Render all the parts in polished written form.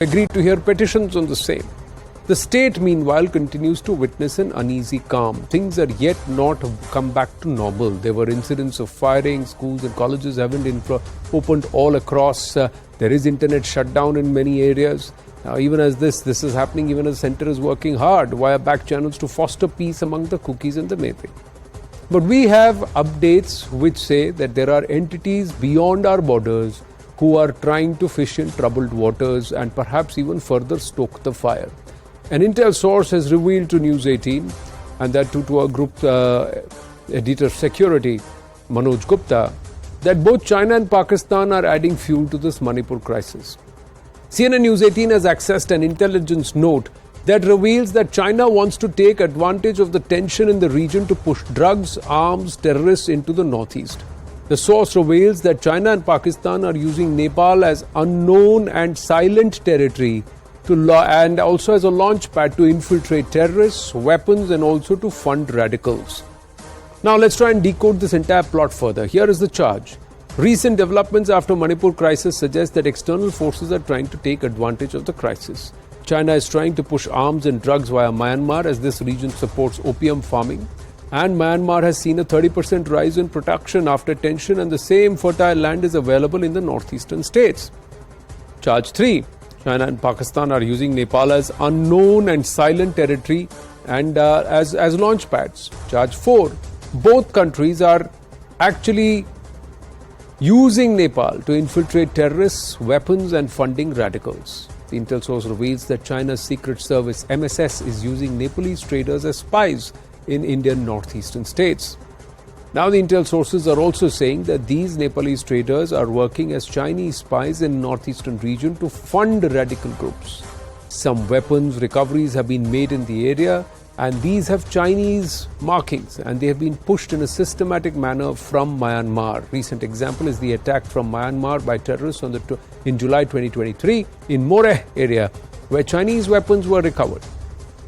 agreed to hear petitions on the same. The state, meanwhile, continues to witness an uneasy calm. Things are yet not come back to normal. There were incidents of firing. Schools and colleges haven't opened all across. There is internet shutdown in many areas. Now, even as this is happening, even as the center is working hard via back channels to foster peace among the Kukis and the Meitei. But we have updates which say that there are entities beyond our borders who are trying to fish in troubled waters and perhaps even further stoke the fire. An intel source has revealed to News18, and that to our group editor of security, Manoj Gupta, that both China and Pakistan are adding fuel to this Manipur crisis. CNN News18 has accessed an intelligence note that reveals that China wants to take advantage of the tension in the region to push drugs, arms, terrorists into the northeast. The source reveals that China and Pakistan are using Nepal as unknown and silent territory and also as a launch pad to infiltrate terrorists, weapons, and also to fund radicals. Now let's try and decode this entire plot further. Here is the charge. Recent developments after Manipur crisis suggest that external forces are trying to take advantage of the crisis. China is trying to push arms and drugs via Myanmar as this region supports opium farming. And Myanmar has seen a 30% rise in production after tension, and the same fertile land is available in the northeastern states. Charge 3. China and Pakistan are using Nepal as unknown and silent territory and as launch pads. Charge 4. Both countries are actually using Nepal to infiltrate terrorists, weapons, and funding radicals. The intel source reveals that China's secret service MSS is using Nepalese traders as spies in Indian northeastern states. Now the intel sources are also saying that these Nepalese traders are working as Chinese spies in northeastern region to fund radical groups. Some weapons recoveries have been made in the area, and these have Chinese markings, and they have been pushed in a systematic manner from Myanmar. Recent example is the attack from Myanmar by terrorists in July 2023 in Moreh area, where Chinese weapons were recovered.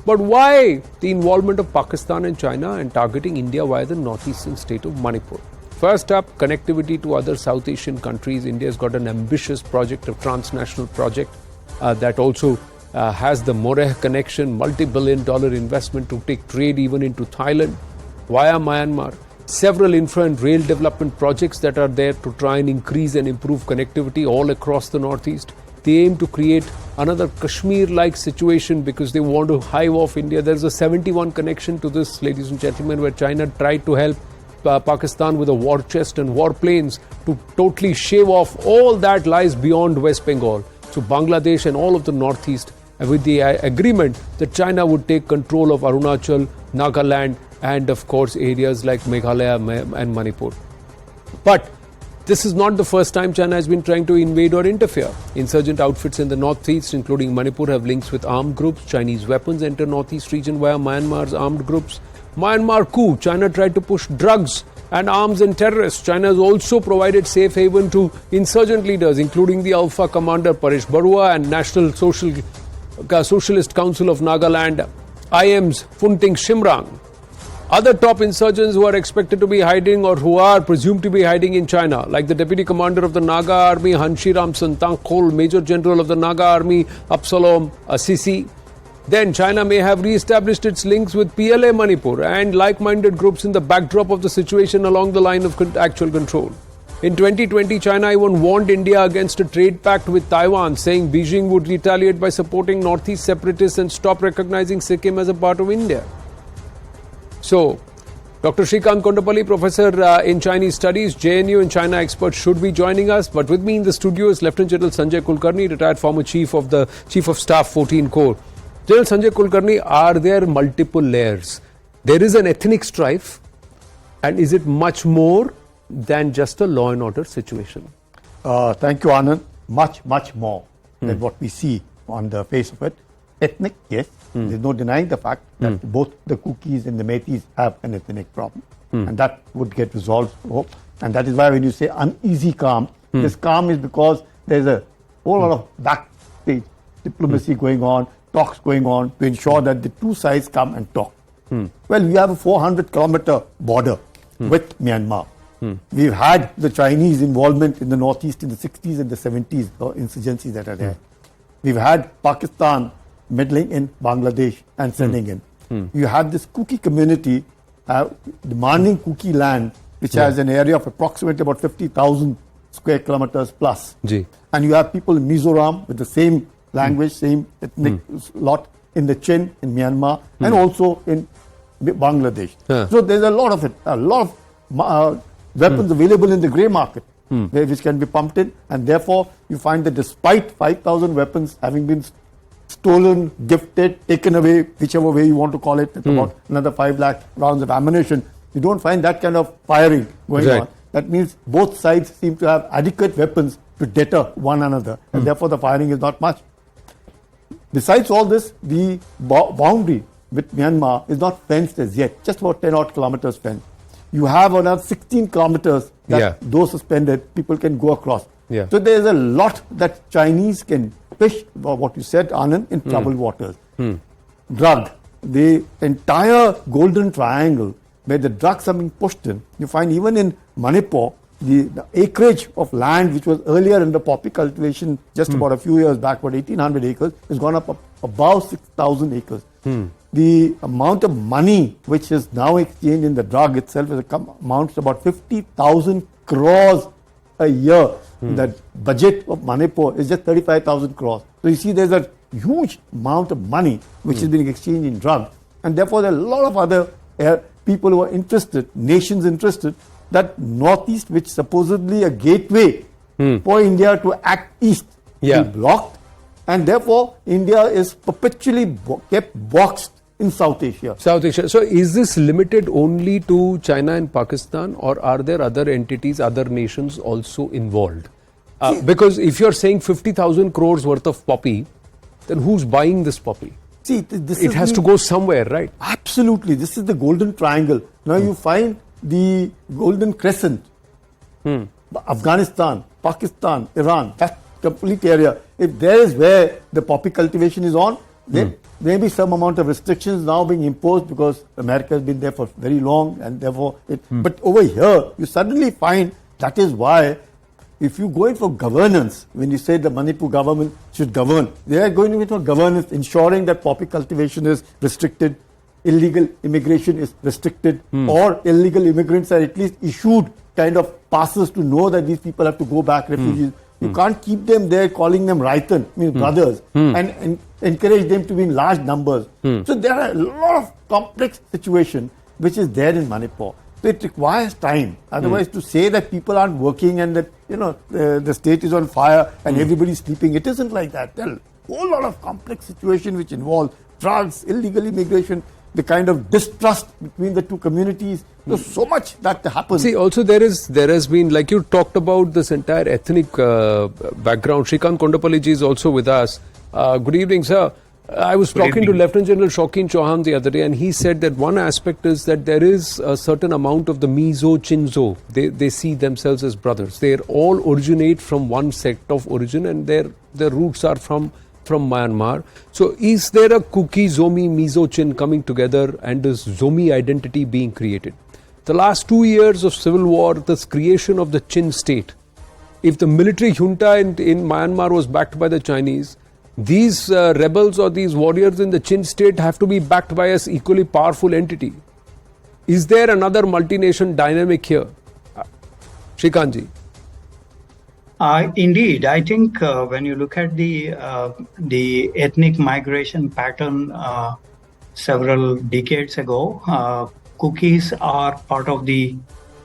But why the involvement of Pakistan and China and targeting India via the northeastern state of Manipur? First up, connectivity to other South Asian countries. India has got an ambitious project, a transnational project that also has the Moreh connection, multi-billion-dollar investment to take trade even into Thailand via Myanmar. Several infra and rail development projects that are there to try and increase and improve connectivity all across the northeast. They aim to create another Kashmir-like situation because they want to hive off India. There's a 71 connection to this, ladies and gentlemen, where China tried to help Pakistan with a war chest and warplanes to totally shave off all that lies beyond West Bengal. So Bangladesh and all of the northeast, with the agreement that China would take control of Arunachal, Nagaland, and of course areas like Meghalaya and Manipur. But this is not the first time China has been trying to invade or interfere. Insurgent outfits in the northeast, including Manipur, have links with armed groups. Chinese weapons enter northeast region via Myanmar's armed groups. Myanmar coup, China tried to push drugs and arms and terrorists. China has also provided safe haven to insurgent leaders, including the Alpha commander Paresh Barua and National Socialist Council of Nagaland, IM's Funting Shimrang. Other top insurgents who are expected to be hiding or who are presumed to be hiding in China, like the Deputy Commander of the Naga Army, Hanshiram Santangkhol, Major General of the Naga Army, Absalom Sisi. Then China may have re-established its links with PLA Manipur and like-minded groups in the backdrop of the situation along the line of actual control. In 2020, China even warned India against a trade pact with Taiwan, saying Beijing would retaliate by supporting Northeast separatists and stop recognizing Sikkim as a part of India. So, Dr. Shrikant Kondapalli, Professor in Chinese Studies, JNU and China expert, should be joining us. But with me in the studio is Lieutenant General Sanjay Kulkarni, retired former Chief of Staff 14 Corps. General Sanjay Kulkarni, are there multiple layers? There is an ethnic strife, and is it much more than just a law and order situation? Thank you, Anand. Much more than what we see on the face of it. Ethnic, yes. There's no denying the fact that both the Kukis and the Meiteis have an ethnic problem. And that would get resolved, I hope. And that is why when you say uneasy calm, this calm is because there's a whole lot of backstage diplomacy going on, talks going on to ensure that the two sides come and talk. Well, we have a 400-kilometer border with Myanmar. We've had the Chinese involvement in the northeast in the 60s and the 70s, the insurgencies that are there. We've had Pakistan meddling in Bangladesh and sending in. You have this Kuki community demanding Kuki land, which has an area of approximately about 50,000 square kilometers plus. Ji. And you have people in Mizoram with the same language, same ethnic lot in the Chin, in Myanmar, and also in Bangladesh. So there's a lot of it, a lot of weapons available in the grey market, which can be pumped in, and therefore you find that despite 5,000 weapons having been stolen, gifted, taken away, whichever way you want to call it, about another 5 lakh rounds of ammunition, you don't find that kind of firing going on. That means both sides seem to have adequate weapons to deter one another, and therefore the firing is not much. Besides all this, the boundary with Myanmar is not fenced as yet, just about 10 odd kilometers fenced. You have another 16 kilometers that those suspended, people can go across. So there's a lot that Chinese can fish, what you said, Anand, in troubled waters. Drug, the entire Golden Triangle, where the drugs are being pushed in, you find even in Manipur, the acreage of land which was earlier under poppy cultivation just about a few years back, about 1,800 acres, has gone up above 6,000 acres. The amount of money which is now exchanged in the drug itself amounts to about 50,000 crores a year. The budget of Manipur is just 35,000 crores. So you see there's a huge amount of money which is being exchanged in drugs. And therefore there are a lot of other people who are interested, nations interested, that Northeast, which supposedly a gateway for India to act east, be blocked. And therefore India is perpetually kept boxed in South Asia. South Asia. So is this limited only to China and Pakistan, or are there other entities, other nations also involved? Because if you're saying 50,000 crores worth of poppy, then who's buying this poppy? See, it has to go somewhere, right? Absolutely. This is the Golden Triangle. Now you find the Golden Crescent, Afghanistan, Pakistan, Iran, that complete area. If there is where the poppy cultivation is on, there may be some amount of restrictions now being imposed because America has been there for very long, and therefore but over here you suddenly find that is why if you go in for governance, when you say the Manipur government should govern, they are going in for governance, ensuring that poppy cultivation is restricted, illegal immigration is restricted, or illegal immigrants are at least issued kind of passes to know that these people have to go back, refugees. You can't keep them there calling them Raitan, means brothers, and encourage them to be in large numbers. So there are a lot of complex situation which is there in Manipur. So it requires time. Otherwise, to say that people aren't working and that the state is on fire and everybody's sleeping, it isn't like that. There are a whole lot of complex situation which involve drugs, illegal immigration, the kind of distrust between the two communities. There's so much that happens. See, also there has been, like you talked about this entire ethnic background. Shrikant Kondapalli ji is also with us. Good evening, sir. I was talking to Lieutenant General Shaukin Chauhan the other day, and he said that one aspect is that there is a certain amount of the Mizo Chinzo. They see themselves as brothers. They all originate from one sect of origin, and their roots are from Myanmar. So is there a Kuki, Zomi, Mizo Chin coming together, and this Zomi identity being created? The last 2 years of civil war, this creation of the Chin state, if the military junta in Myanmar was backed by the Chinese, these rebels or these warriors in the Chin state have to be backed by an equally powerful entity. Is there another multination dynamic here? Shrikantji. Indeed, I think when you look at the ethnic migration pattern several decades ago, Kukis are part of the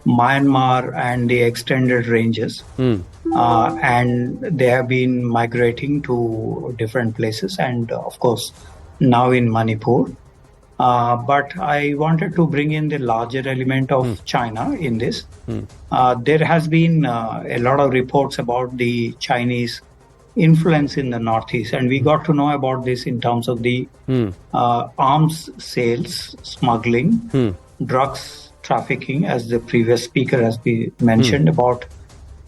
Myanmar and the extended ranges, and they have been migrating to different places, and of course now in Manipur. But I wanted to bring in the larger element of China in this. There has been a lot of reports about the Chinese influence in the Northeast, and we got to know about this in terms of the arms sales, smuggling, drugs trafficking, as the previous speaker has been mentioned about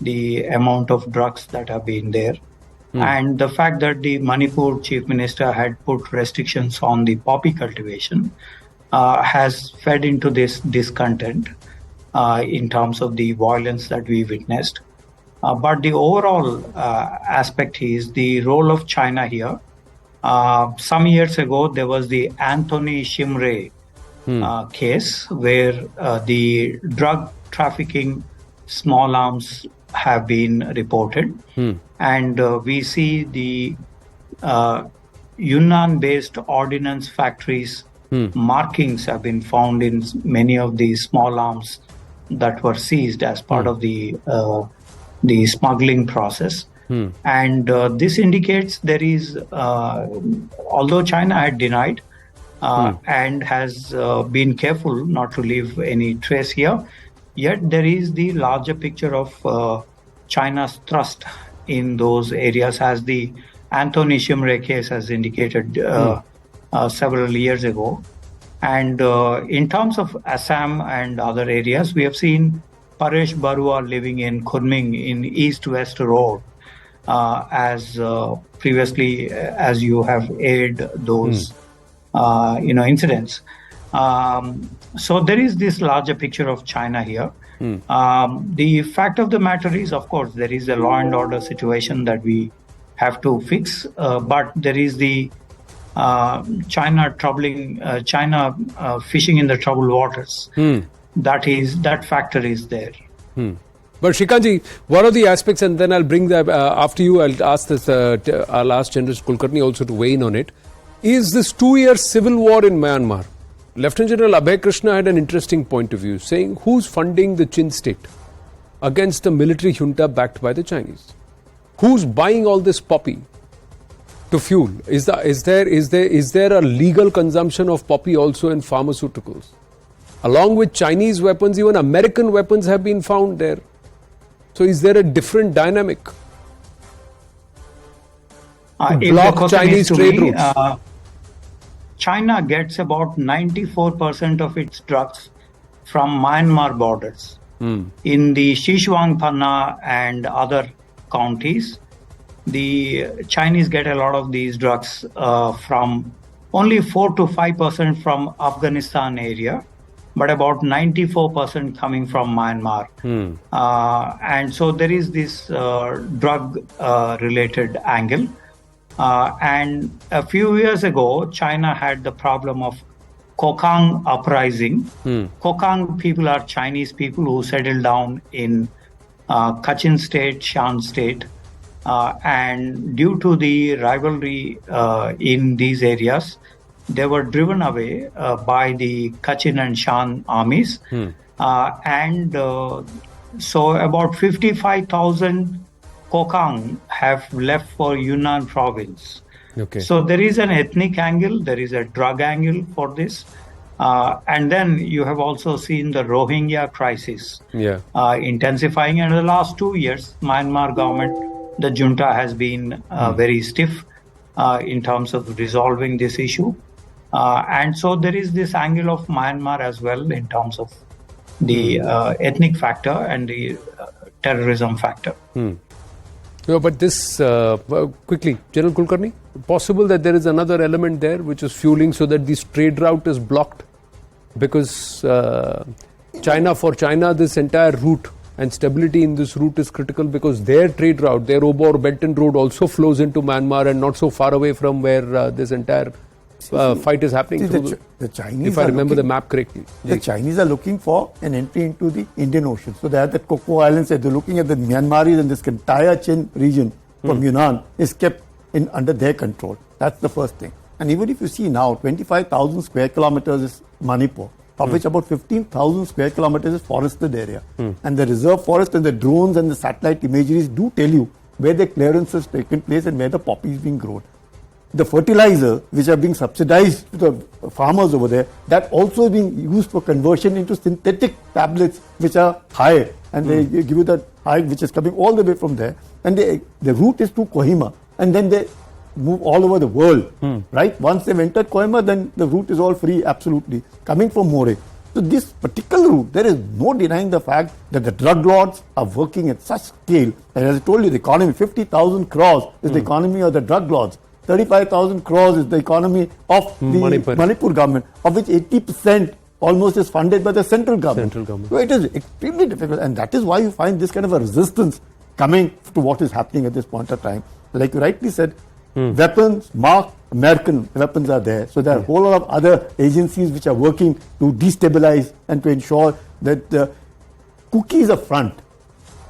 the amount of drugs that have been there. And the fact that the Manipur chief minister had put restrictions on the poppy cultivation has fed into this discontent in terms of the violence that we witnessed. But the overall aspect is the role of China here. Some years ago, there was the Anthony Shimre case where the drug trafficking small arms have been reported. And we see the Yunnan-based ordnance factories markings have been found in many of these small arms that were seized as part of the smuggling process. And this indicates there is, although China had denied and has been careful not to leave any trace here, yet there is the larger picture of China's thrust in those areas, as the Anthony Shimre case has indicated several years ago. And in terms of Assam and other areas, we have seen Paresh Barua living in Kunming in East-West Road, as previously, as you have aired those incidents. So there is this larger picture of China here. The fact of the matter is, of course, there is a law and order situation that we have to fix, but there is the China fishing in the troubled waters. That factor is there. But Shrikantji, what are the aspects, and then I'll bring that after you. I'll ask this. I'll ask General Kulkarni also to weigh in on it. Is this 2-year civil war in Myanmar? Lieutenant General Abhay Krishna had an interesting point of view, saying who's funding the Chin state against the military junta backed by the Chinese? Who's buying all this poppy to fuel? Is there a legal consumption of poppy also in pharmaceuticals? Along with Chinese weapons, even American weapons have been found there. So is there a different dynamic to block Chinese trade routes? China gets about 94% of its drugs from Myanmar borders. In the Sichuan-Panna and other counties, the Chinese get a lot of these drugs from only 4 to 5% from Afghanistan area, but about 94% coming from Myanmar. And so there is this drug-related angle. And a few years ago, China had the problem of Kokang uprising. Kokang people are Chinese people who settled down in Kachin state, Shan state. And due to the rivalry in these areas, they were driven away by the Kachin and Shan armies. So about 55,000 Kokang have left for Yunnan province. Okay. So there is an ethnic angle, there is a drug angle for this. And then you have also seen the Rohingya crisis intensifying. And in the last 2 years, Myanmar government, the junta has been very stiff in terms of resolving this issue. And so there is this angle of Myanmar as well in terms of the ethnic factor and the terrorism factor. No, but this, quickly, General Kulkarni, possible that there is another element there which is fueling so that this trade route is blocked because for China, this entire route and stability in this route is critical because their trade route, their Obor-Belton road also flows into Myanmar and not so far away from where this entire fight is happening. The Chinese, if I remember the map correctly. The Chinese are looking for an entry into the Indian Ocean. So they have the Coco Islands. They're looking at the Myanmaris, and this entire Chin region from Yunnan is kept under their control. That's the first thing. And even if you see now, 25,000 square kilometers is Manipur, of which about 15,000 square kilometers is forested area. And the reserve forest and the drones and the satellite imageries do tell you where the clearance has taken place and where the poppy is being grown. The fertilizer, which are being subsidized to the farmers over there, that also is being used for conversion into synthetic tablets, which are high, and they give you that high, which is coming all the way from there. And the route is to Kohima, and then they move all over the world, right? Once they've entered Kohima, then the route is all free, absolutely, coming from Moreh. So this particular route, there is no denying the fact that the drug lords are working at such scale. And as I told you, the economy, 50,000 crores is the economy of the drug lords. 35,000 crores is the economy of the Manipur government, of which 80% almost is funded by the central government. So it is extremely difficult, and that is why you find this kind of a resistance coming to what is happening at this point of time. Like you rightly said, weapons, marked American weapons are there. So there are a whole lot of other agencies which are working to destabilize and to ensure that the cookies are front.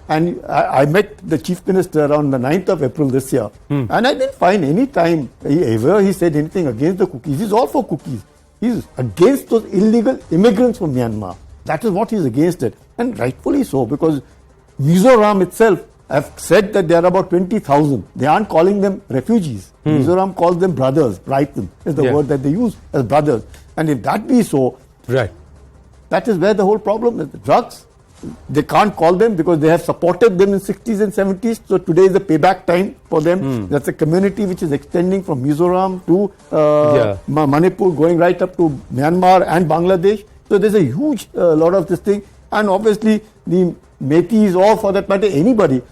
And I met the Chief Minister around the 9th of April this year. And I didn't find any time ever he said anything against the cookies. He's all for cookies. He's against those illegal immigrants from Myanmar. That is what he's against it. And rightfully so, because Mizoram itself have said that there are about 20,000. They aren't calling them refugees. Mizoram calls them brothers. Brighton is the word that they use as brothers. And if that be so, right, that is where the whole problem is. The drugs, they can't call them because they have supported them in 60s and 70s. So today is the payback time for them. That's a community which is extending from Mizoram to Manipur, going right up to Myanmar and Bangladesh. So there's a huge lot of this thing. And obviously the Metis, or for that matter anybody,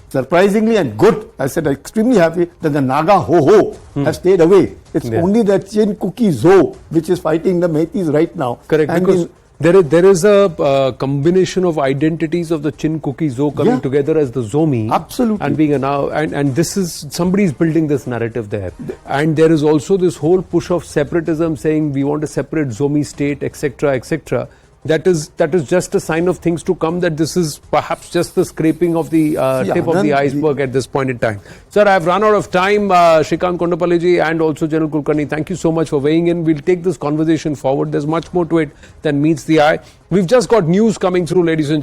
surprisingly and good, I said extremely happy that the Naga Ho have stayed away. It's only the Chin Kuki Zo which is fighting the Metis right now. Correct, and because there is a combination of identities of the Chin Kuki Zo coming together as the Zomi. Absolutely. And being and this is, somebody's building this narrative there. And there is also this whole push of separatism, saying we want a separate Zomi state, etc., etc. That is just a sign of things to come, that this is perhaps just the scraping of the tip of the iceberg at this point in time. Sir, I have run out of time. Shrikant Kondapalli and also General Kulkarni, thank you so much for weighing in. We'll take this conversation forward. There's much more to it than meets the eye. We've just got news coming through, ladies and gentlemen.